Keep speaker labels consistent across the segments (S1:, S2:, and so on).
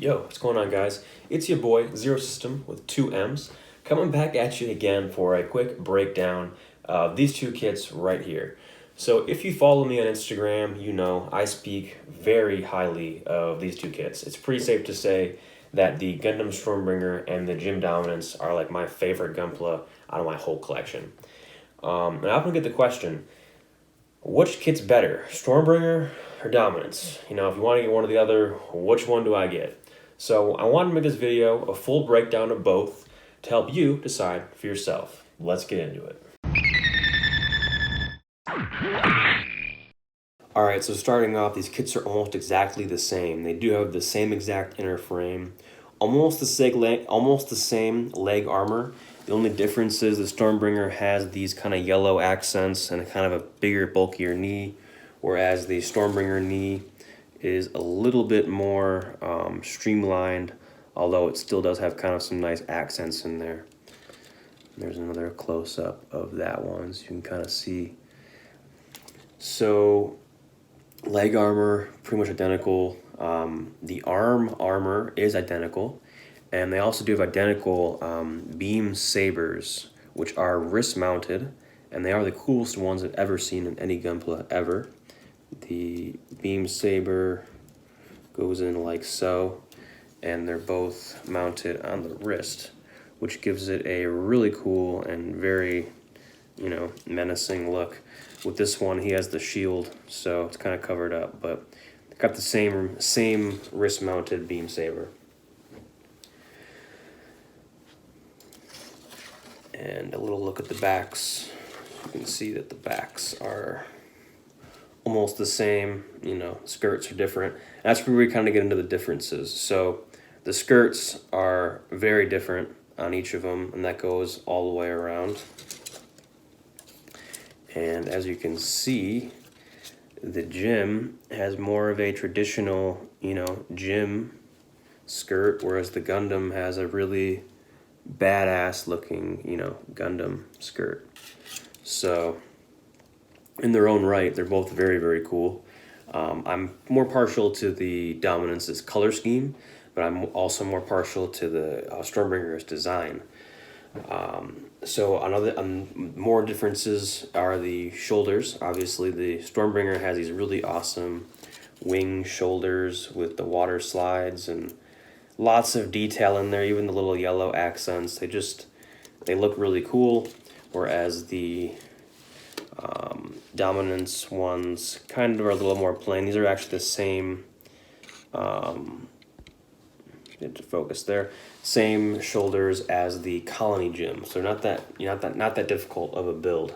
S1: Yo, what's going on, guys? It's your boy, Zero System with two M's, coming back at you again for a quick breakdown of these two kits right here. So if you follow me on Instagram, you know I speak very highly of these two kits. It's pretty safe to say that the Gundam Stormbringer and the Gym Dominance are like my favorite Gunpla out of my whole collection. And I often get the question, which kit's better, Stormbringer or Dominance? You know, if you want to get one or the other, which one do I get? So I wanted to make this video a full breakdown of both to help you decide for yourself. Let's get into it. Alright, so starting off, these kits are almost exactly the same. They do have the same exact inner frame, almost the same leg armor. The only difference is the Stormbringer has these kind of yellow accents and a kind of a bigger, bulkier knee, whereas the Stormbringer knee is a little bit more streamlined, although it still does have kind of some nice accents in there. There's another close-up of that one, so you can kind of see. So, leg armor, pretty much identical. The arm armor is identical, and they also do have identical beam sabers, which are wrist-mounted, and they are the coolest ones I've ever seen in any Gunpla ever. The beam saber goes in like so, and they're both mounted on the wrist, which gives it a really cool and very, menacing look. With this one, he has the shield, so it's kind of covered up, but it's got the same wrist-mounted beam saber. And a little look at the backs. You can see that the backs are almost the same, skirts are different. That's where we kind of get into the differences. So the skirts are very different on each of them, and that goes all the way around. And as you can see, the Gym has more of a traditional, gym skirt, whereas the Gundam has a really badass looking, Gundam skirt. So in their own right, they're both very, very cool. I'm more partial to the Dominance's color scheme, but I'm also more partial to the Stormbringer's design. So more differences are the shoulders. Obviously, the Stormbringer has these really awesome wing shoulders with the water slides and lots of detail in there, even the little yellow accents. They look really cool, whereas the Dominance ones kind of are a little more plain. These are actually the same, get to focus there, same shoulders as the Colony Gym, so not that difficult of a build.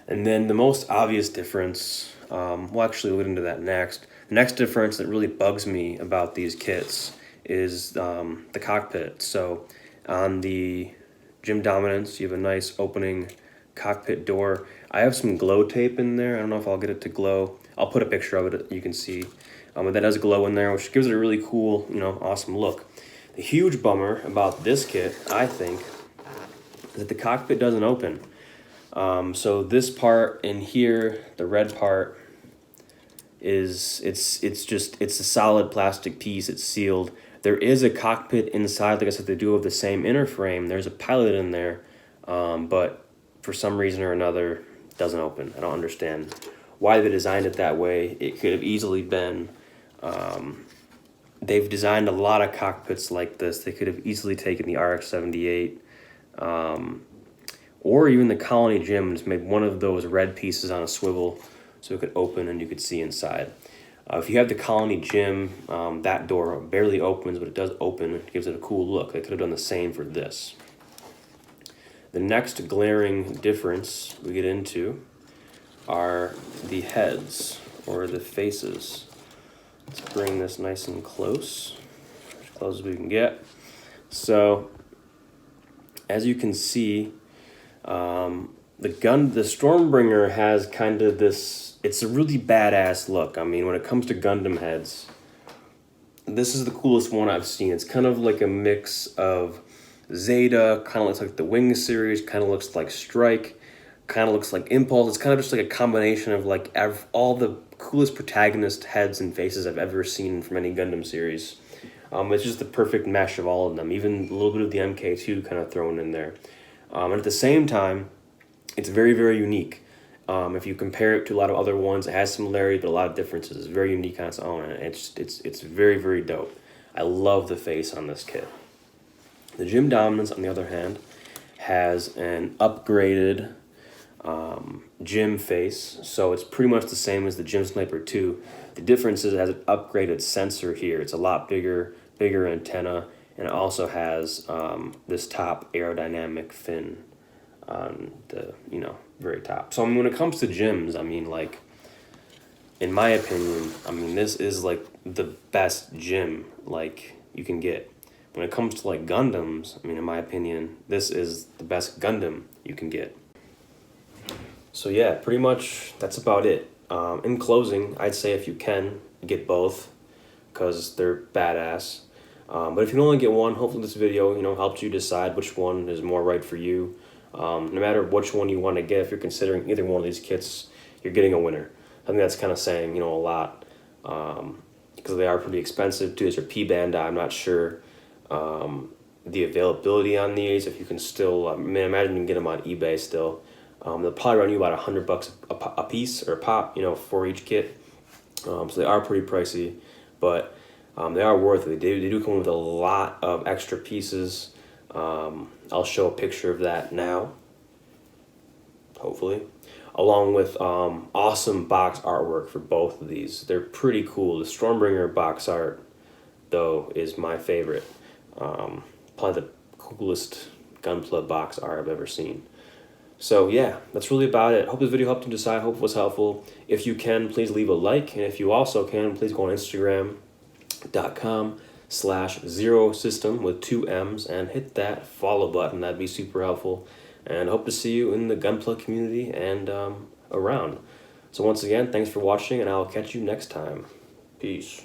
S1: And then the most obvious difference, we'll actually look into that next. The next difference that really bugs me about these kits is the cockpit. So on the Gym Dominance, you have a nice opening cockpit door. I have some glow tape in there. I don't know if I'll get it to glow. I'll put a picture of it, you can see. But that does glow in there, which gives it a really cool, awesome look. The huge bummer about this kit, I think, is that the cockpit doesn't open. So this part in here, the red part, it's a solid plastic piece. It's sealed. There is a cockpit inside. Like I said, they do have the same inner frame. There's a pilot in there, but for some reason or another, it doesn't open. I don't understand why they designed it that way. It could have easily been. They've designed a lot of cockpits like this. They could have easily taken the RX-78 or even the Colony Gym and just made one of those red pieces on a swivel so it could open and you could see inside. If you have the Colony Gym, that door barely opens, but it does open. It gives it a cool look. They could have done the same for this. The next glaring difference we get into are the heads, or the faces. Let's bring this nice and close, as close as we can get. So, as you can see, the Stormbringer has kind of this, it's a really badass look. I mean, when it comes to Gundam heads, this is the coolest one I've seen. It's kind of like a mix of Zeta, kind of looks like the Wing series, kind of looks like Strike, kind of looks like Impulse. It's kind of just like a combination of like all the coolest protagonist heads and faces I've ever seen from any Gundam series. It's just the perfect mesh of all of them, even a little bit of the MK2 kind of thrown in there. And at the same time, it's very, very unique. If you compare it to a lot of other ones, it has similarities, but a lot of differences. It's very unique on its own, and it's very, very dope. I love the face on this kit. The Gym Dominance, on the other hand, has an upgraded Gym face, so it's pretty much the same as the Gym Sniper 2. The difference is it has an upgraded sensor here. It's a lot bigger antenna, and it also has this top aerodynamic fin on the, very top. So, I mean, when it comes to gyms, I mean, like, in my opinion, I mean, this is, like, the best gym, like, you can get. When it comes to, like, Gundams, I mean, in my opinion, this is the best Gundam you can get. So, yeah, pretty much that's about it. In closing, I'd say if you can, get both, because they're badass. But if you can only get one, hopefully this video, helps you decide which one is more right for you. No matter which one you want to get, if you're considering either one of these kits, you're getting a winner. I think that's kind of saying, a lot, because they are pretty expensive too. These are Bandai. I'm not sure the availability on these. If you can still, imagine you can get them on eBay still. They'll probably run you about $100 a piece or a pop, for each kit. So they are pretty pricey, but they are worth it. They do come with a lot of extra pieces. I'll show a picture of that now, hopefully, along with awesome box artwork for both of these. They're pretty cool. The Stormbringer box art, though, is my favorite. Probably the coolest Gunpla box art I've ever seen. So yeah, that's really about it. Hope this video helped you decide. Hope it was helpful. If you can, please leave a like. And if you also can, please go on Instagram.com/ZeroSystem with 2 M's and hit that follow button. That'd be super helpful. And hope to see you in the Gunpla community and around. So once again, thanks for watching, and I'll catch you next time. Peace.